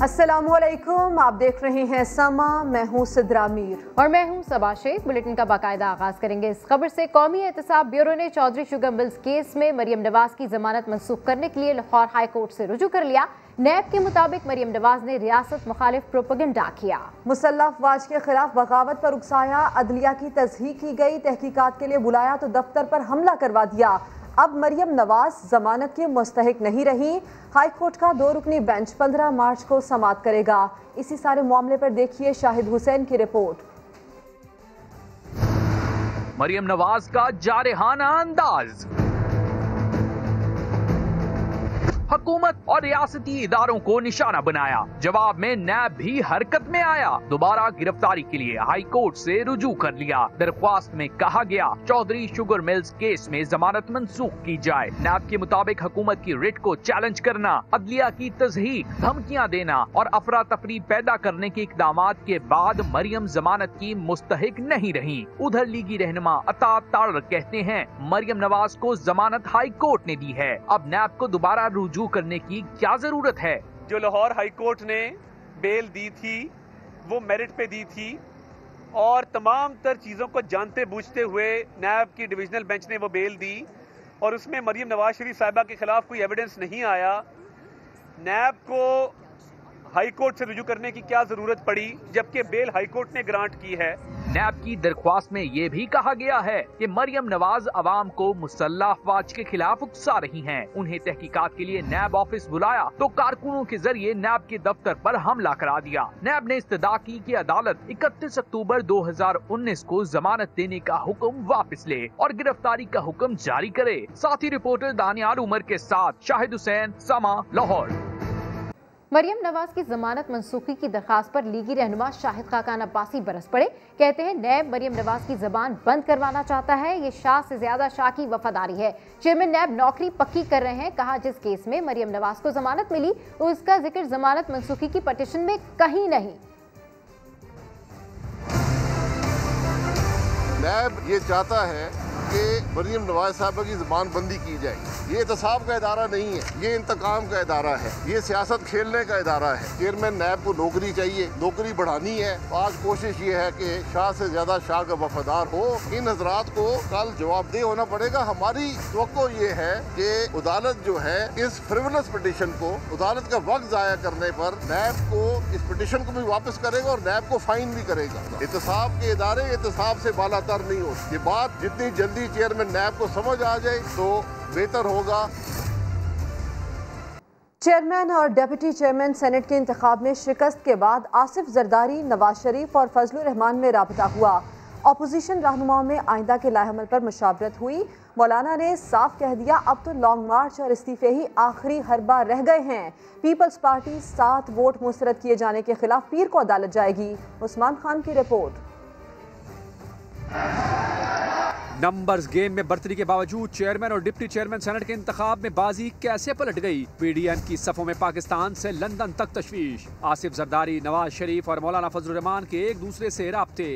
अस्सलामुअलैकुम, आप देख रहे हैं समा। मैं हूं सिद्रा मीर और मैं हूं सबा शेख। बुलेटिन का बाकायदा आगाज करेंगे इस खबर से। कौमी एहतसाब ब्यूरो ने चौधरी शुगर मिल्स केस में मरियम नवाज की जमानत मंसूख करने के लिए लाहौर हाई कोर्ट से रुजू कर लिया। नैब के मुताबिक मरियम नवाज ने रियासत मुखालिफ प्रोपेगेंडा किया, मुसल्लह अफवाज के खिलाफ बगावत पर उकसाया, अदलिया की तस्हीह की गई, तहकीकात के लिए बुलाया तो दफ्तर पर हमला करवा दिया। अब मरियम नवाज जमानत की मुस्तहिक नहीं रही। हाई कोर्ट का 2 रुकनी बेंच 15 मार्च को समाअत करेगा। इसी सारे मामले पर देखिए शाहिद हुसैन की रिपोर्ट। मरियम नवाज का जारहाना अंदाज, हुकूमत और रियासती इदारों को निशाना बनाया। जवाब में नैब भी हरकत में आया। दोबारा गिरफ्तारी के लिए हाई कोर्ट से रुजू कर लिया। दरख्वास्त में कहा गया चौधरी शुगर मिल्स केस में जमानत मंसूख की जाए। नैब के मुताबिक हुकूमत की रिट को चैलेंज करना, अदलिया की तस्हीह, धमकियां देना और अफरा तफरी पैदा करने के इकदामात के बाद मरियम जमानत की मुस्तहिक नहीं रही। उधर लीगी रहनुमा अता तारर कहते हैं मरियम नवाज को जमानत हाई कोर्ट ने दी है, अब नैब को दोबारा रुजू करने की क्या जरूरत है। जो लाहौर हाई कोर्ट ने बेल दी थी वो मेरिट पे दी थी और तमाम तर चीज़ों को जानते बूझते हुए नैब की डिविजनल बेंच ने वो बेल दी और उसमें मरियम नवाज शरीफ साहिबा के खिलाफ कोई एविडेंस नहीं आया। नैब को हाई कोर्ट से रुजू करने की क्या जरूरत पड़ी जबकि बेल हाई कोर्ट ने ग्रांट की है। नैब की दरख्वास्त में ये भी कहा गया है कि मरियम नवाज अवाम को मुसल्लह अफवाज के खिलाफ उकसा रही हैं। उन्हें तहकीकात के लिए नैब ऑफिस बुलाया तो कारकुनों के जरिए नैब के दफ्तर पर हमला करा दिया। नैब ने इस्तदा की कि अदालत 31 अक्टूबर 2019 को जमानत देने का हुक्म वापस ले और गिरफ्तारी का हुक्म जारी करे। साथी रिपोर्टर दानियाल उमर के साथ शाहिद हुसैन, समा, लाहौर। मरियम नवाज की जमानत मंसूखी की दरखास्त पर लीगी रहनुमा शाहिद खाकान अब्बासी बरस पड़े। कहते हैं नैब मरियम नवाज की जबान बंद करवाना चाहता है। ये शाह से ज्यादा शाह की वफादारी है। चेयरमैन नैब नौकरी पक्की कर रहे हैं। कहा जिस केस में मरियम नवाज को जमानत मिली उसका जिक्र जमानत मंसूखी की पटिशन में कहीं नहीं। नैब ये चाहता है कि मरियम नवाज साहबा की ज़बान बंदी की जाए। ये एहतसाब का इदारा नहीं है, ये इंतकाम का इदारा है, ये सियासत खेलने का इदारा है। चेयरमैन नैब को नौकरी चाहिए, नौकरी बढ़ानी है। आज कोशिश ये है कि शाह से ज्यादा शाह का वफादार हो। इन हजरात को कल जवाबदेह होना पड़ेगा। हमारी तवक्को ये है कि अदालत जो है इस फ्रिवलस पिटीशन को, अदालत का वक्त जाया करने पर नैब को इस पिटीशन को भी वापस करेगा और नैब को फाइन भी करेगा। एहतसाब के इदारे एहतसाब से बालातर नहीं होते। ये बात जितनी जल्दी चेयरमैन नैब को समझ आ जाए तो बेहतर होगा। चेयरमैन और डिप्टी चेयरमैन सेनेट के इंतखाब में शिकस्त के बाद आसिफ जरदारी, नवाज शरीफ और फजलुर रहमान में राबता हुआ। अपोजिशन रहनुमाओं में आइंदा के लाएअमल पर मुशावरत हुई। मौलाना ने साफ कह दिया अब तो लॉन्ग मार्च और इस्तीफे ही आखिरी हरबा रह गए हैं। पीपल्स पार्टी 7 वोट मुस्तरद किए जाने के खिलाफ पीर को अदालत जाएगी। उस्मान खान की रिपोर्ट। नंबर्स गेम में बढ़तरी के बावजूद चेयरमैन और डिप्टी चेयरमैन सेनेट के इंतखाब में बाजी कैसे पलट गई। पीडीएम की सफों में पाकिस्तान से लंदन तक तशवीश। आसिफ जरदारी, नवाज शरीफ और मौलाना फजलुर रहमान के एक दूसरे से राब्ते।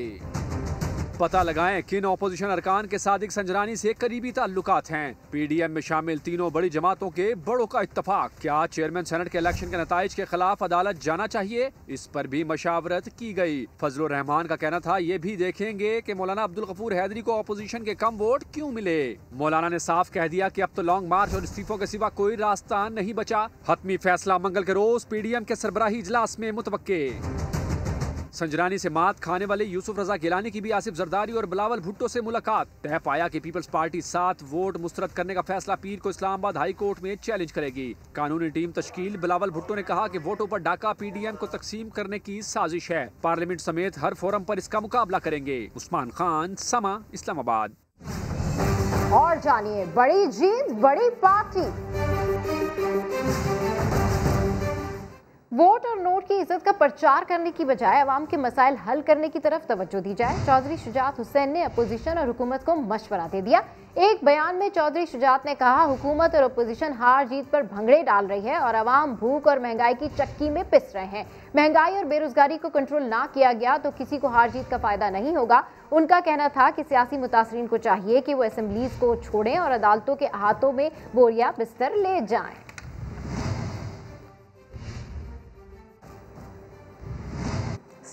पता लगाएं किन अपोजिशन अरकान के सादिक संजरानी से करीबी ताल्लुकात हैं। पीडीएम में शामिल तीनों बड़ी जमातों के बड़ों का इत्तफाक। क्या चेयरमैन सेनेट के इलेक्शन के नताइज के खिलाफ अदालत जाना चाहिए? इस पर भी मशावरत की गई। फजलुर रहमान का कहना था ये भी देखेंगे कि मौलाना अब्दुल गफूर हैदरी को अपोजिशन के कम वोट क्यों मिले। मौलाना ने साफ कह दिया कि अब तो लॉन्ग मार्च और इस्तीफों के सिवा कोई रास्ता नहीं बचा। हतमी फैसला मंगल के रोज पीडीएम के सरबराही इजलास में मुतवक्के। संजरानी से मात खाने वाले यूसुफ रजा गिलानी की भी आसिफ जरदारी और बिलावल भुट्टो से मुलाकात। तय पाया कि पीपल्स पार्टी 7 वोट मुस्तरद करने का फैसला पीर को इस्लामाबाद हाई कोर्ट में चैलेंज करेगी। कानूनी टीम तश्कील। बिलावल भुट्टो ने कहा कि वोटों पर डाका पीडीएम को तकसीम करने की साजिश है। पार्लियामेंट समेत हर फोरम पर इसका मुकाबला करेंगे। उस्मान खान, समा, इस्लामाबाद। और जानिए बड़ी जीत बड़ी पार्टी। वोट और नोट की इज्जत का प्रचार करने की बजाय अवाम के मसाइल हल करने की तरफ तवज्जो दी जाए। चौधरी शुजात हुसैन ने अपोजिशन और हुकूमत को मशवरा दे दिया। एक बयान में चौधरी शुजात ने कहा हुकूमत और अपोजिशन हार जीत पर भंगड़े डाल रही है और अवाम भूख और महंगाई की चक्की में पिस रहे हैं। महंगाई और बेरोजगारी को कंट्रोल ना किया गया तो किसी को हार जीत का फायदा नहीं होगा। उनका कहना था कि सियासी मुतासरीन को चाहिए कि वो असेंबलीज को छोड़ें और अदालतों के हाथों में बोरिया बिस्तर ले जाएं।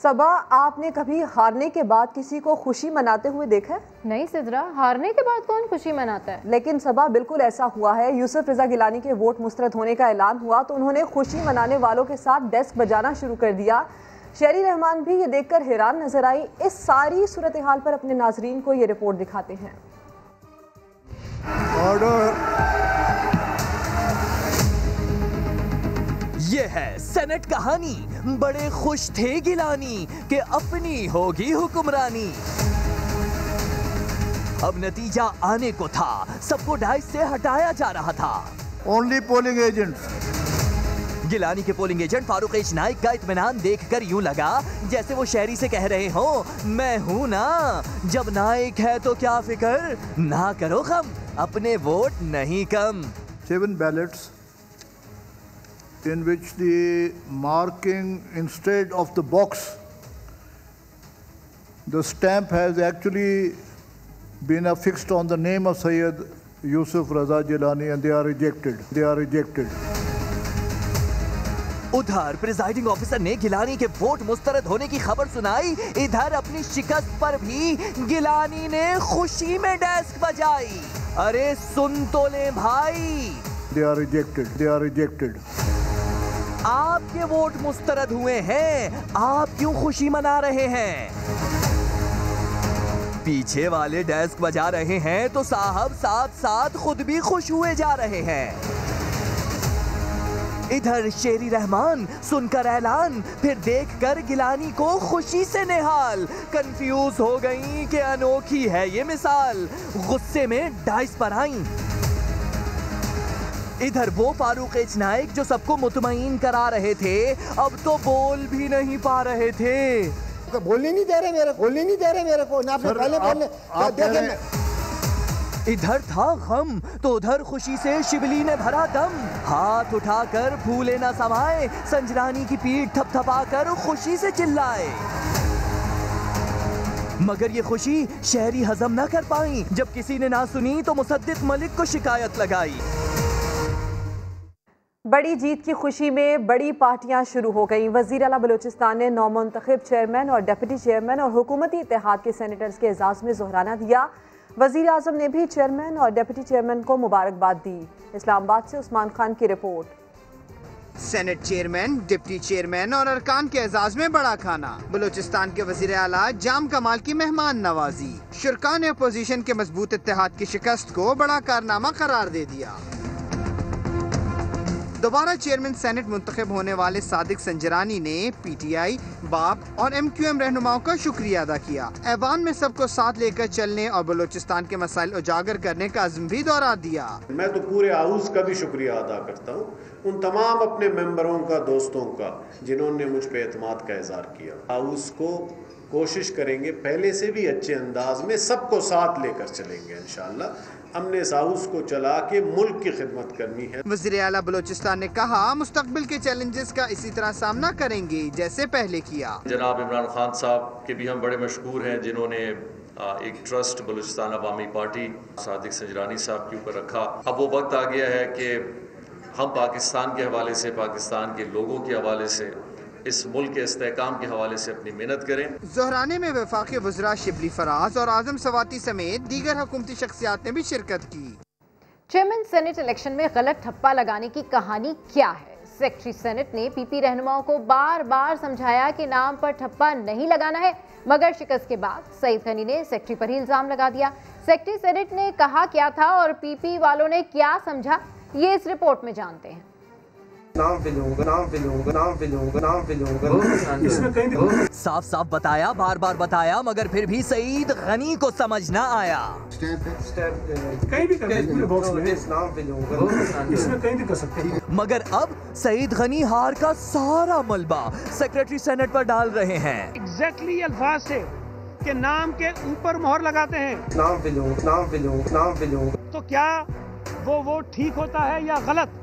सबा, आपने कभी हारने के बाद किसी को खुशी मनाते हुए देखा है? नहीं सिद्रा, हारने के बाद कौन खुशी मनाता है? लेकिन सबा, बिल्कुल ऐसा हुआ है। यूसुफ रजा गिलानी के वोट मुस्तरद होने का ऐलान हुआ तो उन्होंने खुशी मनाने वालों के साथ डेस्क बजाना शुरू कर दिया। शेरी रहमान भी ये देखकर हैरान नजर आई। इस सारी सूरत हाल पर अपने नाजरीन को ये रिपोर्ट दिखाते हैं। ये है सेनेट कहानी। बड़े खुश थे गिलानी कि अपनी होगी हुक्मरानी। अब नतीजा आने को था, सबको डाइस से हटाया जा रहा था। Only polling agents. गिलानी के polling agent Farooq H Naik का इत्मीनान देखकर यूं लगा जैसे वो शहरी से कह रहे हो, मैं हूं ना, जब नाइक है तो क्या फिक्र, ना करो गम, अपने वोट नहीं कम। 7 ballots in which the marking instead of the box, the stamp has actually been affixed on the name of Sayyid Yusuf Raza Gilani, and they are rejected. They are rejected. उधर presiding officer ने गिलानी के vote मुस्तरद होने की खबर सुनाई, इधर अपनी शिकस्त पर भी गिलानी ने खुशी में डेस्क बजाई। अरे सुन तो ले भाई, They are rejected. They are rejected. आपके वोट मुस्तरद हुए हैं, आप क्यों खुशी मना रहे हैं? पीछे वाले डेस्क बजा रहे हैं तो साहब साथ साथ खुद भी खुश हुए जा रहे हैं। इधर शेरी रहमान सुनकर ऐलान, फिर देखकर गिलानी को खुशी से निहाल, कंफ्यूज हो गई कि अनोखी है ये मिसाल, गुस्से में डाइस पर आई। इधर वो फारूक एच नाइक जो सबको मुतमईन करा रहे थे, अब तो बोल भी नहीं पा रहे थे। बोलने नहीं दे रहे मेरे को, बोलने नहीं दे रहे मेरे को, ना पहले बोलने। इधर था गम तो उधर खुशी से शिबली ने भरा दम, हाथ उठाकर फूले न समाए, संजरानी की पीठ थपथपाकर खुशी से चिल्लाए। मगर ये खुशी शहरी हजम न कर पाई, जब किसी ने ना सुनी तो मुसद्दिक मलिक को शिकायत लगाई। बड़ी जीत की खुशी में बड़ी पार्टियां शुरू हो गईं। वज़ीर आला बलूचिस्तान ने नौमुंतखब चेयरमैन और डिप्टी चेयरमैन और हुकूमती इत्तेहाद के सेनेटर्स के एजाज़ में ज़ोहराना दिया। वज़ीर आज़म ने भी चेयरमैन और डिप्टी चेयरमैन को मुबारकबाद दी। इस्लामाबाद से उस्मान खान की report. Senate chairman, deputy chairman और अरकान के एजाज में बड़ा खाना। बलूचिस्तान के वज़ीर आला जाम कमाल की मेहमान नवाजी। शुरका ने अपोजिशन के मजबूत इत्तेहाद की शिकस्त को बड़ा कारनामा करार दे दिया। दोबारा चेयरमैन सेनेट मुंतखब होने वाले सादिक संजरानी ने पीटीआई, बाप और एमक्यूएम रहनुमाओं का शुक्रिया अदा किया। ऐवान में सबको साथ लेकर चलने और बलूचिस्तान के मसाइल उजागर करने का अज़्म भी दोहरा दिया। मैं तो पूरे हाउस का भी शुक्रिया अदा करता हूँ, उन तमाम अपने मेंबरों का, दोस्तों का, जिन्होंने मुझ पे एतमाद का इज़हार किया। हाउस को कोशिश करेंगे पहले से भी अच्छे अंदाज में सबको साथ लेकर चलेंगे इंशाअल्लाह। हमने इस हाउस को चला के मुल्क की खिदमत करनी है। वज़ीर आला बलूचिस्तान ने कहा, मुस्तकबिल के चैलेंजेस का इसी तरह सामना करेंगे जैसे पहले किया। जनाब इमरान खान साहब के भी हम बड़े मशहूर हैं, जिन्होंने एक ट्रस्ट बलूचिस्तान अवामी पार्टी सादिक संजरानी साहब के ऊपर रखा। अब वो वक्त आ गया है कि हम पाकिस्तान के हवाले से, पाकिस्तान के लोगों के हवाले से, इस मुल्क के इस्तेहकाम के हवाले से अपनी मेहनत करें। ज़ोहराने में वफाकी वज़रा शिबली फराज और आज़म सवाती समेत दीगर हुकूमती शख्सियात ने भी शिरकत की। चेयरमैन सेनेट इलेक्शन में गलत ठप्पा लगाने की कहानी क्या है? सेक्रेटरी सेनेट ने पीपी रहनुमाओं को बार बार समझाया कि नाम पर ठप्पा नहीं लगाना है, मगर शिकस्त के बाद सईद गनी ने सेक्रेटरी पर ही इल्जाम लगा दिया। सेक्रेटरी सेनेट ने कहा क्या था और पीपी वालों ने क्या समझा, ये इस रिपोर्ट में जानते हैं। साफ साफ बताया, बार बार बताया, मगर फिर भी सईद गनी को समझ न आया। मगर अब सईद गनी हार का सारा मलबा सेक्रेटरी सेनेट पर डाल रहे हैं। एग्जैक्टली अल्फाज से कि नाम के ऊपर मोहर लगाते हैं, तो क्या वो ठीक होता है या गलत?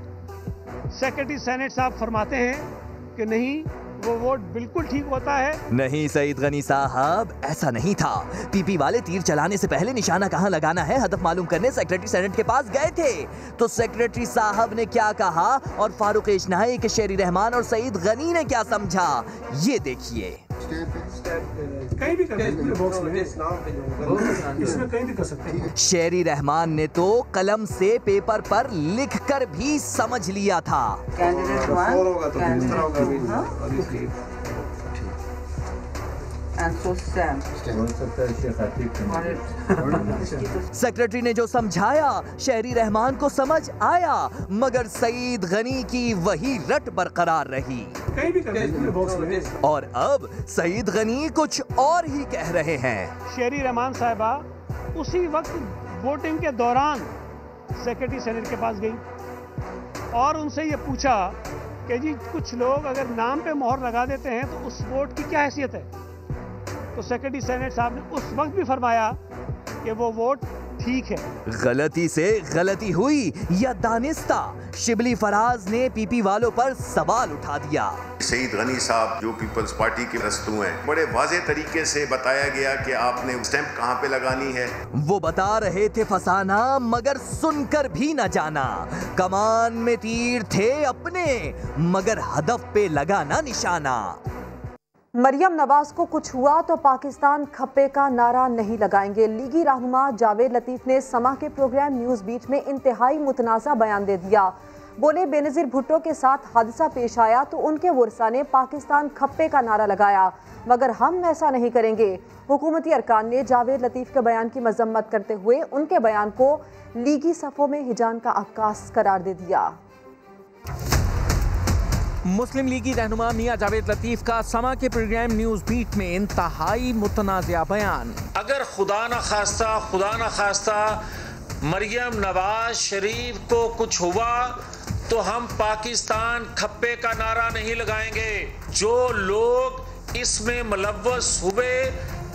सेक्रेटरी सेनेट साहब फरमाते हैं कि नहीं, वो वोट बिल्कुल ठीक होता है। नहीं सईद गनी साहब, ऐसा नहीं था। पीपी वाले तीर चलाने से पहले निशाना कहां लगाना है हदफ मालूम करने सेक्रेटरी सेनेट के पास गए थे। तो सेक्रेटरी साहब ने क्या कहा और फारूक एच नाइक, शेरी रहमान और सईद गनी ने क्या समझा, ये देखिए। कहीं भी कर सकते हैं, बॉक्स में इसमें कहीं भी कर सकते हैं। शेरी रहमान ने तो कलम से पेपर पर लिखकर भी समझ लिया था। सेक्रेटरी ने जो समझाया शेरी रहमान को समझ आया, मगर सईद गनी की वही रट बरकरार रही। कहीं भी कर सकते हैं, बॉक्स में। और अब सईद गनी कुछ और ही कह रहे हैं। शेरी रहमान साहिबा उसी वक्त वोटिंग के दौरान सेक्रेटरी सेनेट के पास गई और उनसे ये पूछा कि जी कुछ लोग अगर नाम पे मोहर लगा देते हैं तो उस वोट की क्या हैसियत है। तो सेक्रेटरी सेनेट साहब ने उस वक्त भी फरमाया कि वो वोट ठीक है। गलती से गलती हुई या दानिस्ता, शिबली फराज ने पीपी वालों पर सवाल उठा दिया। सईद गनी साहब जो पीपल्स पार्टी के रस्तू हैं, बड़े वाज़े तरीके से बताया गया कि आपने स्टैंप कहां पे लगानी है। वो बता रहे थे फसाना, मगर सुनकर भी न जाना। कमान में तीर थे अपने, मगर हदफ पे लगा ना निशाना। मरियम नवाज को कुछ हुआ तो पाकिस्तान खप्पे का नारा नहीं लगाएंगे। लीगी रहनुमा जावेद लतीफ ने समा के प्रोग्राम न्यूज़ बीट में इंतहाई मुतनाज़ा बयान दे दिया। बोले बेनज़ीर भुट्टो के साथ हादसा पेश आया तो उनके वर्सा ने पाकिस्तान खप्पे का नारा लगाया, मगर हम ऐसा नहीं करेंगे। हुकूमती अरकान ने जावेद लतीफ के बयान की मजम्मत करते हुए उनके बयान को लीगी सफ़ों में हिजान का अक्कास करार दे दिया। मुस्लिम लीगी रहनुमा मियां जावेद लतीफ का समा के प्रोग्राम न्यूज़ बीट में इंतहाई मुतनाज़ा बयान। अगर खुदा न खास्ता मरियम नवाज शरीफ को कुछ हुआ तो हम पाकिस्तान खप्पे का नारा नहीं लगाएंगे। जो लोग इसमें मुलव्वस हुए,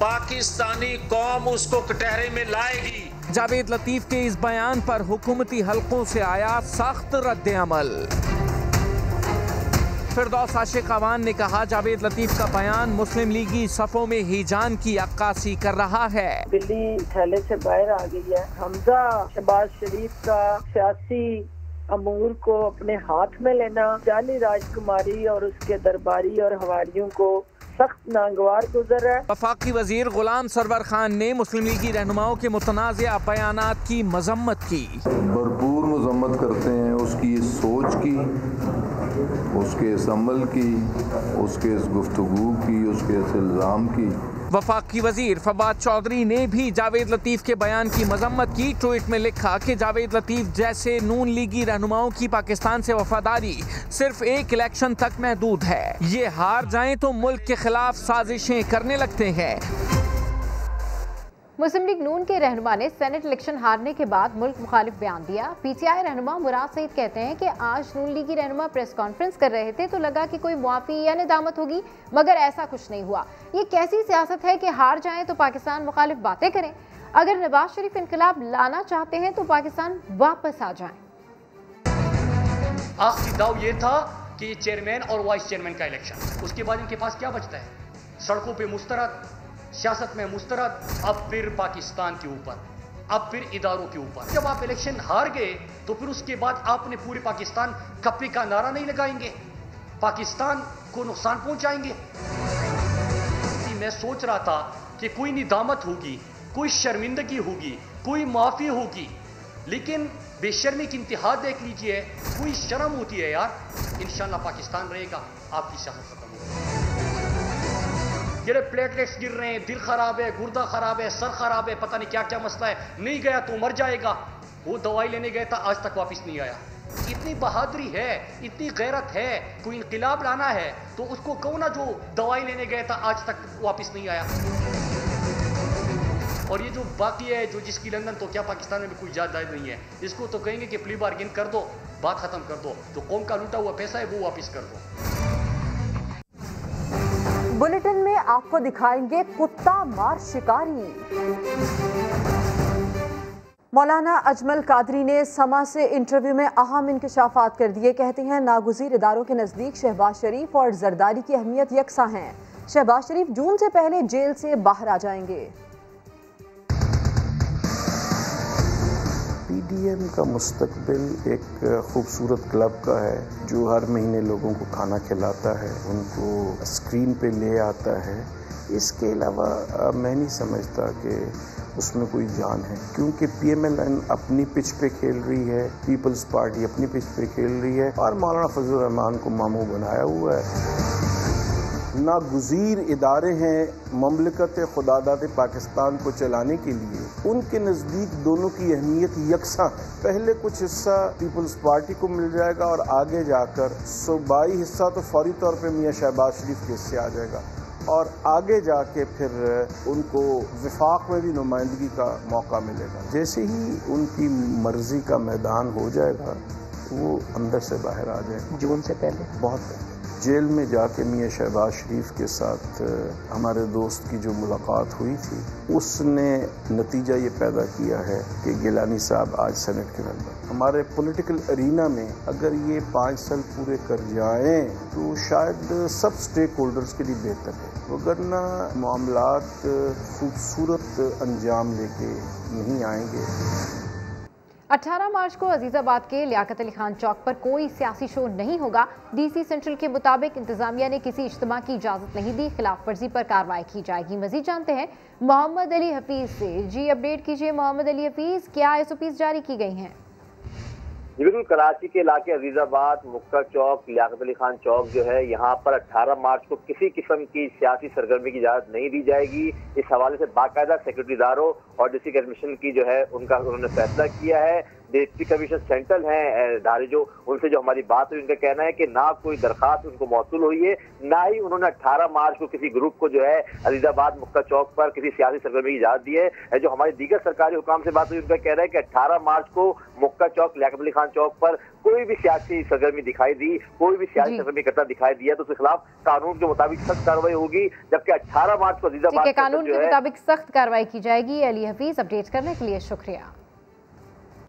पाकिस्तानी कौम उसको कटहरे में लाएगी। जावेद लतीफ के इस बयान पर हुकूमती हलकों से आया सख्त रद्द अमल। फिरदौस आशिक अवान ने कहा जावेद लतीफ का बयान मुस्लिम लीगी सफ़ों में हिजान की अक्कासी कर रहा है। बिल्ली थैले से बाहर आ गई है। हमजा शहबाज शरीफ का सियासी अमूर को अपने हाथ में लेना, जाली राजकुमारी और उसके दरबारी और हवारियों को सख्त नागवार गुजर है। वफाकी वजीर गुलाम सरवर खान ने मुस्लिम लीगी रहनुमाओं के मुतनाज़िया बयानात की मजम्मत की। भरपूर मजम्मत करते हैं उसकी इस सोच की, उसके इस अमल की, उसके इस गुफ्तगू की, उसके इस इल्ज़ाम की। वफाकी वजीर फवाद चौधरी ने भी जावेद लतीफ के बयान की मजम्मत की। ट्वीट में लिखा कि जावेद लतीफ जैसे नून लीगी रहनुमाओं की पाकिस्तान से वफादारी सिर्फ एक इलेक्शन तक महदूद है। ये हार जाएं तो मुल्क के खिलाफ साजिशें करने लगते हैं। मुस्लिम लीग नून के रहनुमा ने सेनेट इलेक्शन हारने के बाद मुल्क मुखालिफ बयान दिया। पीटीआई रहनुमा मुराद सईद कहते हैं कि आज नून लीगी रहनुमा प्रेस कॉन्फ्रेंस कर रहे थे तो लगा कि कोई मुआफ़ी या निदामत होगी, मगर ऐसा कुछ नहीं हुआ। ये कैसी सियासत है कि हार जाएं तो पाकिस्तान मुखालिफ बातें करें। अगर नवाज शरीफ इनकलाब लाना चाहते हैं तो पाकिस्तान वापस आ जाए। आखिरी दाव ये था कि चेयरमैन और वाइस चेयरमैन का इलेक्शन, उसके बाद इनके पास क्या बचता है? सड़कों पे मुस्तरद, सियासत में मुस्तरद, अब फिर पाकिस्तान के ऊपर, अब फिर इदारों के ऊपर। जब आप इलेक्शन हार गए तो फिर उसके बाद आपने पूरे पाकिस्तान खप्पे का नारा नहीं लगाएंगे, पाकिस्तान को नुकसान पहुंचाएंगे। मैं सोच रहा था कि कोई निदामत होगी, कोई शर्मिंदगी होगी, कोई माफ़ी होगी, लेकिन बेशर्मी की इंतहा देख लीजिए। कोई शर्म होती है यार। इंशाल्लाह पाकिस्तान रहेगा, आपकी सियासत खत्म होगी। ये प्लेटलेट्स गिर रहे हैं, दिल खराब है, गुर्दा खराब है, सर खराब है, पता नहीं क्या क्या मसला है, नहीं गया तो मर जाएगा। वो दवाई लेने गया था, आज तक वापस नहीं आया। इतनी बहादुरी है, इतनी गैरत है, कोई इंकलाब लाना है तो उसको कहो ना जो दवाई लेने गया था आज तक वापस नहीं आया। और ये जो बाकी है, जो जिसकी लंदन, तो क्या पाकिस्तान में भी कोई जायदाद नहीं है, इसको तो कहेंगे कि प्ली बार्गेन कर दो, बात खत्म कर दो, जो कौम का लूटा हुआ पैसा है वो वापस कर दो। बुलेटिन में आपको दिखाएंगे कुत्ता मार शिकारी। मौलाना अजमल कादरी ने समा से इंटरव्यू में अहम इंकशाफात कर दिए। कहते हैं नागुज़ीर इदारों के नज़दीक शहबाज शरीफ और जरदारी की अहमियत यकसा हैं। शहबाज शरीफ जून से पहले जेल से बाहर आ जाएंगे। पीडीएम का मुस्तकबिल एक खूबसूरत क्लब का है जो हर महीने लोगों को खाना खिलाता है, उनको स्क्रीन पे ले आता है। इसके अलावा मैं नहीं समझता कि उसमें कोई जान है, क्योंकि पीएमएलएन अपनी पिच पे खेल रही है, पीपल्स पार्टी अपनी पिच पे खेल रही है और मौलाना फजलुर रहमान को मामू बनाया हुआ है। नागुज़ीर इदारे हैं ममलकत खुदादाद पाकिस्तान को चलाने के लिए, उनके नज़दीक दोनों की अहमियत यकसा है। पहले कुछ हिस्सा पीपल्स पार्टी को मिल जाएगा और आगे जाकर सूबाई हिस्सा तो फौरी तौर पे मियाँ शहबाज शरीफ के हिस्से आ जाएगा और आगे जाके फिर उनको विफाक में भी नुमाइंदगी का मौका मिलेगा। जैसे ही उनकी मर्ज़ी का मैदान हो जाएगा वो अंदर से बाहर आ जाएगा। जून से पहले बहुत पहले जेल में जाके मियाँ शहबाज शरीफ के साथ हमारे दोस्त की जो मुलाकात हुई थी उसने नतीजा ये पैदा किया है कि गिलानी साहब आज सेनेट के मेंबर। हमारे पॉलिटिकल अरीना में अगर ये 5 साल पूरे कर जाएं तो शायद सब स्टेक होल्डर्स के लिए बेहतर है, वरना मामलात खूबसूरत अंजाम लेके नहीं आएंगे। 18 मार्च को अजीजाबाद के लियाकत अली खान चौक पर कोई सियासी शो नहीं होगा। डीसी सेंट्रल के मुताबिक इंतजामिया ने किसी इज्तिमा की इजाजत नहीं दी, खिलाफ वर्जी पर कार्रवाई की जाएगी। मजीद जानते हैं मोहम्मद अली हफीज से। जी अपडेट कीजिए मोहम्मद अली हफीज, क्या एसओपीज जारी की गई हैं? जी बिल्कुल, कराची के इलाके अजीजाबाद, मुक्का चौक, लियाकत अली खान चौक जो है, यहाँ पर 18 मार्च को किसी किस्म की सियासी सरगर्मी की इजाजत नहीं दी जाएगी। इस हवाले से बाकायदा सेक्रेटरी इदारों और डिस्ट्रिक्ट एडमिशन की जो है उनका उन्होंने फैसला किया है। डिस्ट्रिक्ट कमिश्नर सेंट्रल हैं इदारे जो, उनसे जो हमारी बात हुई उनका कहना है कि ना कोई दरखास्त उनको मौसूल हुई है, ना ही उन्होंने 18 मार्च को किसी ग्रुप को जो है अजीजाबाद मुक्का चौक पर किसी सियासी सरगर्मी की इजाजत दी है। जो हमारी दीगर सरकारी हुकाम से बात हुई उनका कहना है कि 18 मार्च को मुक्का चौक, लियाकत अली खान चौक पर कोई भी सियासी सरगर्मी दिखाई दी, कोई भी सियासी सरगर्मी करता दिखाई दिया तो उसके खिलाफ कानून के मुताबिक सख्त कार्रवाई होगी। जबकि 18 मार्च को अजीजाबाद कानून के मुताबिक सख्त कार्रवाई की जाएगी। अली हफीज, अपडेट करने के लिए शुक्रिया।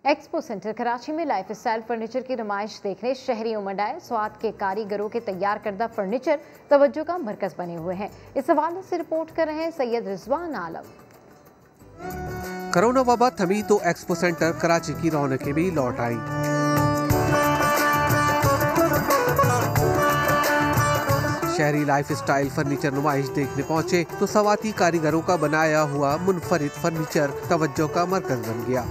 एक्सपो सेंटर कराची में लाइफ स्टाइल फर्नीचर की नुमाइश देखने शहरी उमड़ आए। स्वाद के कारीगरों के तैयार करदा फर्नीचर तवज्जो का मरकज बने हुए हैं। इस हवाले से रिपोर्ट कर रहे हैं सैयद रिजवान आलम। कोरोना वबा थमी तो एक्सपो सेंटर कराची की रौनकें भी लौट आई। शहरी लाइफ स्टाइल फर्नीचर नुमाइश देखने पहुंचे तो सवाती कारीगरों का बनाया हुआ मुनफरिद फर्नीचर तवज्जो का मरकज बन गया।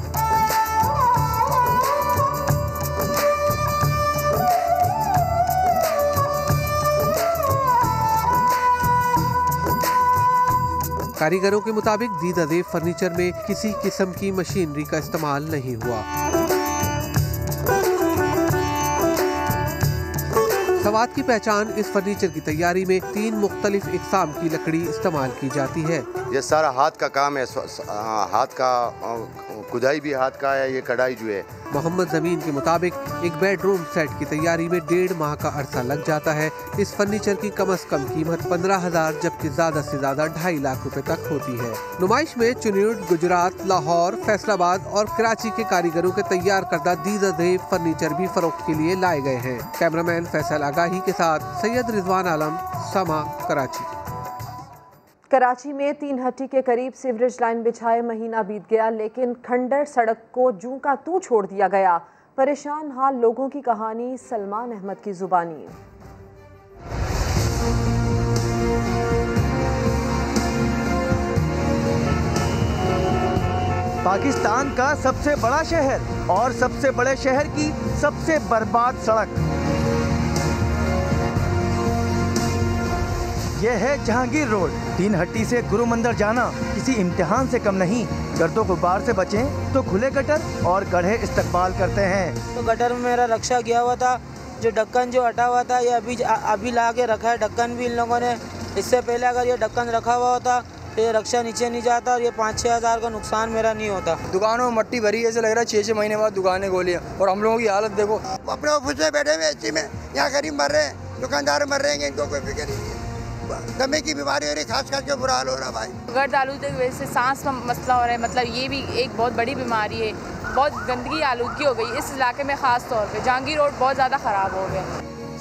कारीगरों के मुताबिक दीदा देव फर्नीचर में किसी किस्म की मशीनरी का इस्तेमाल नहीं हुआ। सवाद की पहचान इस फर्नीचर की तैयारी में 3 मुख्तलिफ इकसाम की लकड़ी इस्तेमाल की जाती है। ये सारा हाथ का काम है, हाथ का खुदाई भी हाथ का है, ये कढ़ाई जो है। मोहम्मद जमीन के मुताबिक एक बेडरूम सेट की तैयारी में 1.5 माह का अरसा लग जाता है। इस फर्नीचर की कम से कम कीमत 15,000 जबकि ज्यादा से ज्यादा 2.5 लाख रुपए तक होती है। नुमाइश में चुनियुड, गुजरात, लाहौर, फैसलाबाद और कराची के कारीगरों के तैयार करदा दीदा देव फर्नीचर भी फरोख्त के लिए लाए गए हैं। कैमरामैन फैसल आगाही के साथ सैयद रिजवान आलम, समा, कराची। कराची में 3 हट्टी के करीब सीवरेज लाइन बिछाए महीना बीत गया, लेकिन खंडर सड़क को जूं का तू छोड़ दिया गया। परेशान हाल लोगों की कहानी सलमान अहमद की जुबानी। पाकिस्तान का सबसे बड़ा शहर और सबसे बड़े शहर की सबसे बर्बाद सड़क, यह है जहांगीर रोड। 3 हट्टी से गुरु मंदिर जाना किसी इम्तिहान से कम नहीं। गर्दो गुब्बार से बचें तो खुले गटर और गढ़े इस्तकबाल करते हैं। तो गटर में मेरा रक्षा किया हुआ था, जो ढक्कन जो हटा हुआ था ये अभी ला के रखा है ढक्कन भी इन लोगों ने। इससे पहले अगर ये ढक्कन रखा हुआ होता तो ये रक्षा नीचे नहीं जाता और ये 5-6 हज़ार का नुकसान मेरा नहीं होता। दुकानों में मट्टी भरी, ऐसे लग रहा है 6-6 महीने बाद दुकानें खोली और हम लोगों की हालत देखो। अपने ऑफिस में बैठे हुए एसी में, यहाँ गरीब मर रहे हैं, दुकानदार मर रहे हैं, इनको कोई फिक्र नहीं है। दमे की बीमारी हो रही, खास करके बुरा हाल हो रहा भाई। गर्द आलूदगी की वजह से सांस का मसला हो रहा है, मतलब ये भी एक बहुत बड़ी बीमारी है। बहुत गंदगी आलूदगी हो गई इस इलाके में, खास तौर पे जहांगीर रोड बहुत ज़्यादा ख़राब हो गया।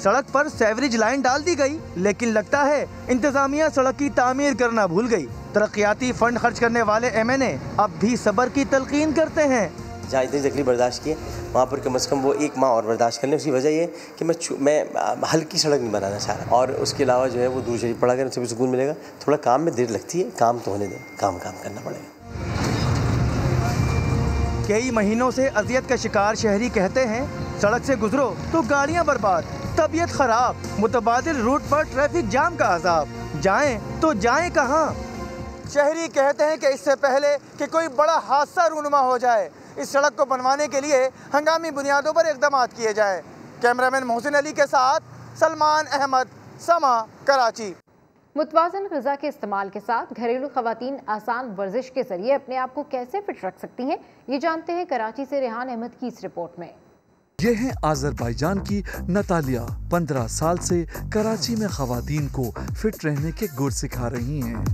सड़क पर सेवरेज लाइन डाल दी गई, लेकिन लगता है इंतजामिया सड़क की तामीर करना भूल गई। तरक्याती फंड खर्च करने वाले MNA अब भी सब्र की तलकीन करते हैं। जहाँ इतनी तकलीफ बर्दाश्त की है वहाँ पर कम से कम वो 1 माह और बर्दाश्त कर लें। उसकी वजह ये कि मैं हल्की सड़क नहीं बनाना चाह रहा, और उसके अलावा जो है वो दूर शरीफ पढ़ा कर उनसे भी सुकून मिलेगा। थोड़ा काम में देर लगती है, काम तो होने दें, काम करना पड़ेगा। कई महीनों से अजियत का शिकार शहरी कहते हैं, सड़क से गुजरो तो गाड़ियां बर्बाद, तबीयत खराब, मुतबादिल रूट पर ट्रैफिक जाम का अजाब, जाएं तो जाएं कहां। शहरी कहते हैं कि इससे पहले कि कोई बड़ा हादसा रूनुमा हो जाए, इस सड़क को बनवाने के लिए हंगामी बुनियादों पर इक़दाम किए जाए। कैमरामैन मोहसिन अली के साथ सलमान अहमद, समा, कराची। मुतवाज़न ग़िज़ा के इस्तेमाल के साथ घरेलू ख़वातीन आसान वर्जिश के जरिए अपने आप को कैसे फिट रख सकती हैं, ये जानते हैं कराची से रेहान अहमद की इस रिपोर्ट में। ये है आज़रबाईजान की नतालिया। 15 साल से कराची में ख़वातीन को फिट रहने के गुर सिखा रही हैं।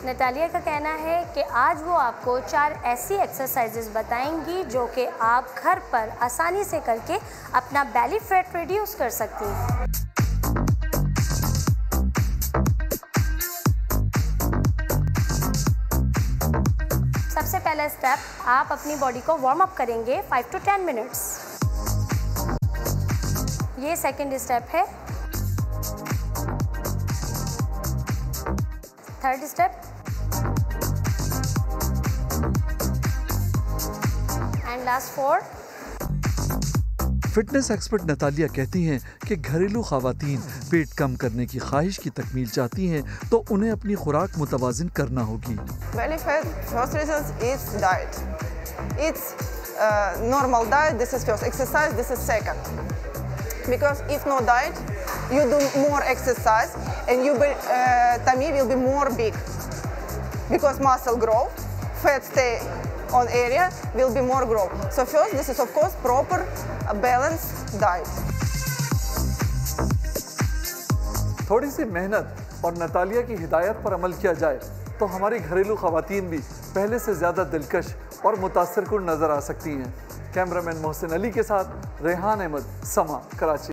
नतालिया का कहना है कि आज वो आपको 4 ऐसी एक्सरसाइजेज बताएंगी जो कि आप घर पर आसानी से करके अपना बेली फैट रिड्यूस कर सकती हैं। सबसे पहला स्टेप, आप अपनी बॉडी को वार्म अप करेंगे 5 to 10 मिनट्स। ये सेकंड स्टेप है। Third step and last 4। Fitness expert Natalia कहती हैं कि घरेलू ख़वातीन पेट कम करने की ख्वाहिश की तकमील चाहती हैं तो उन्हें अपनी खुराक मुतवाज़िन करना होगी। Belly fat, first reason is diet. It's normal diet, this is first. Exercise, this is second. Because if no diet, you do more exercise and you tummy will be more big. Because muscle grow, fat stay on area will be more grow. So first, this is of course proper balanced diet. थोड़ी सी मेहनत और Natalia की हिदायत पर अमल किया जाए तो हमारी घरेलू ख़वातीन भी पहले से ज़्यादा दिलकश और मुतासिरकुन नज़र आ सकती हैं। कैमरामैन मोहसिन अली के साथ रेहान अहमद, समा, कराची।